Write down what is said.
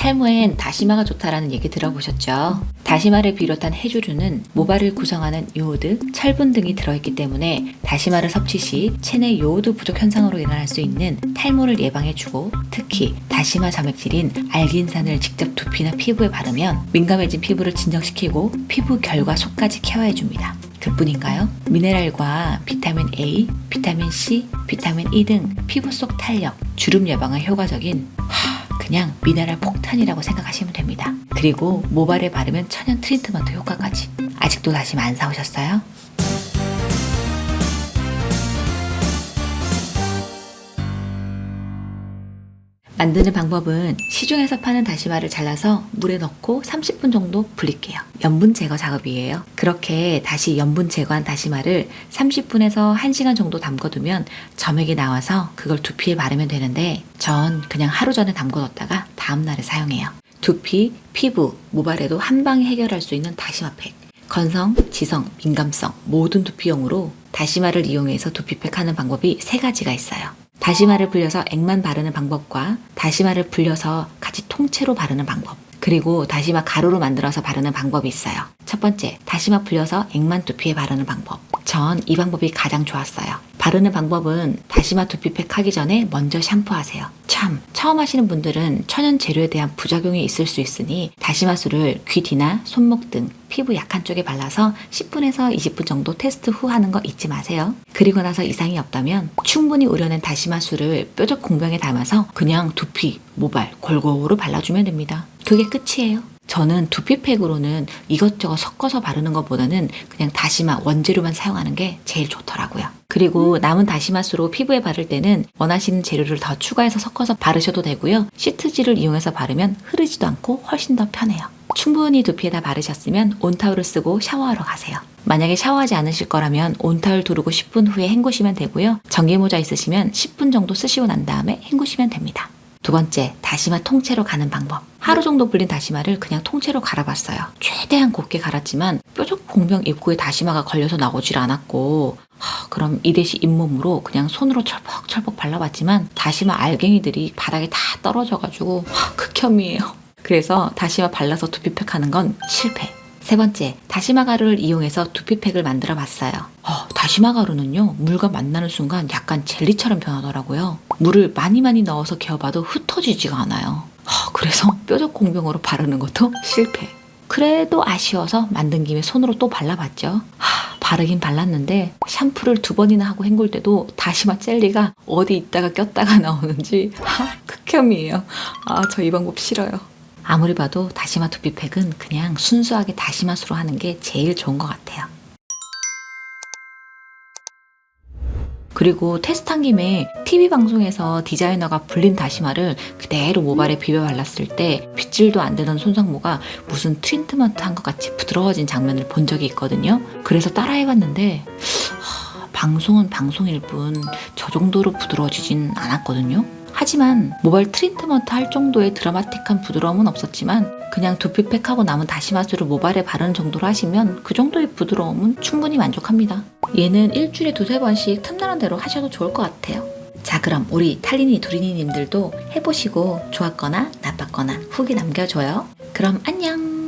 탈모엔 다시마가 좋다라는 얘기 들어보셨죠? 다시마를 비롯한 해조류는 모발을 구성하는 요오드, 철분 등이 들어있기 때문에 다시마를 섭취 시 체내 요오드 부족 현상으로 일어날 수 있는 탈모를 예방해주고, 특히 다시마 점액질인 알긴산을 직접 두피나 피부에 바르면 민감해진 피부를 진정시키고 피부 결과 속까지 케어해줍니다. 그뿐인가요? 미네랄과 비타민 A, 비타민 C, 비타민 E 등 피부 속 탄력, 주름 예방에 효과적인 그냥 미네랄 폭탄이라고 생각하시면 됩니다. 그리고 모발에 바르면 천연 트리트먼트 효과까지. 아직도 다시마 안 사오셨어요? 만드는 방법은 시중에서 파는 다시마를 잘라서 물에 넣고 30분 정도 불릴게요. 염분 제거 작업이에요. 그렇게 다시 염분 제거한 다시마를 30분에서 1시간 정도 담궈두면 점액이 나와서 그걸 두피에 바르면 되는데, 전 그냥 하루 전에 담궈뒀다가 다음날에 사용해요. 두피, 피부, 모발에도 한 방에 해결할 수 있는 다시마팩. 건성, 지성, 민감성 모든 두피용으로 다시마를 이용해서 두피팩 하는 방법이 3가지가 있어요. 다시마를 불려서 액만 바르는 방법과 다시마를 불려서 같이 통째로 바르는 방법, 그리고 다시마 가루로 만들어서 바르는 방법이 있어요. 첫 번째, 다시마 불려서 액만 두피에 바르는 방법. 전 이 방법이 가장 좋았어요. 바르는 방법은 다시마 두피팩 하기 전에 먼저 샴푸하세요. 참, 처음 하시는 분들은 천연 재료에 대한 부작용이 있을 수 있으니 다시마수를 귀 뒤나 손목 등 피부 약한 쪽에 발라서 10분에서 20분 정도 테스트 후 하는 거 잊지 마세요. 그리고 나서 이상이 없다면 충분히 우려낸 다시마수를 뾰족 공병에 담아서 그냥 두피, 모발 골고루 발라주면 됩니다. 그게 끝이에요. 저는 두피팩으로는 이것저것 섞어서 바르는 것보다는 그냥 다시마 원재료만 사용하는 게 제일 좋더라고요. 그리고 남은 다시마수로 피부에 바를 때는 원하시는 재료를 더 추가해서 섞어서 바르셔도 되고요. 시트지를 이용해서 바르면 흐르지도 않고 훨씬 더 편해요. 충분히 두피에다 바르셨으면 온타올을 쓰고 샤워하러 가세요. 만약에 샤워하지 않으실 거라면 온타올 두르고 10분 후에 헹구시면 되고요. 전기모자 있으시면 10분 정도 쓰시고 난 다음에 헹구시면 됩니다. 두 번째, 다시마 통째로 가는 방법. 하루 정도 불린 다시마를 그냥 통째로 갈아봤어요. 최대한 곱게 갈았지만 뾰족 공병 입구에 다시마가 걸려서 나오질 않았고, 그럼 이 대신 잇몸으로 그냥 손으로 철퍽철퍽 발라봤지만 다시마 알갱이들이 바닥에 다 떨어져가지고 극혐이에요. 그래서 다시마 발라서 두피팩 하는 건 실패. 세 번째, 다시마 가루를 이용해서 두피팩을 만들어 봤어요. 다시마 가루는요, 물과 만나는 순간 약간 젤리처럼 변하더라고요. 물을 많이 넣어서 개어봐도 흩어지지가 않아요. 그래서 뾰족 공병으로 바르는 것도 실패. 그래도 아쉬워서 만든 김에 손으로 또 발라봤죠. 바르긴 발랐는데 샴푸를 2번이나 하고 헹굴 때도 다시마 젤리가 어디 있다가 꼈다가 나오는지 극혐이에요. 저 이 방법 싫어요. 아무리 봐도 다시마 두피팩은 그냥 순수하게 다시마수로 하는 게 제일 좋은 것 같아요. 그리고 테스트한 김에 TV방송에서 디자이너가 불린 다시마를 그대로 모발에 비벼 발랐을 때 빗질도 안 되던 손상모가 무슨 트리트먼트 한 것 같이 부드러워진 장면을 본 적이 있거든요. 그래서 따라해봤는데 방송은 방송일 뿐 저 정도로 부드러워지진 않았거든요. 하지만 모발 트리트먼트 할 정도의 드라마틱한 부드러움은 없었지만 그냥 두피팩하고 남은 다시마수를 모발에 바르는 정도로 하시면 그 정도의 부드러움은 충분히 만족합니다. 얘는 일주일에 2-3번씩 틈나는 대로 하셔도 좋을 것 같아요. 자, 그럼 우리 탈리니 두리니 님들도 해보시고 좋았거나 나빴거나 후기 남겨줘요. 그럼 안녕!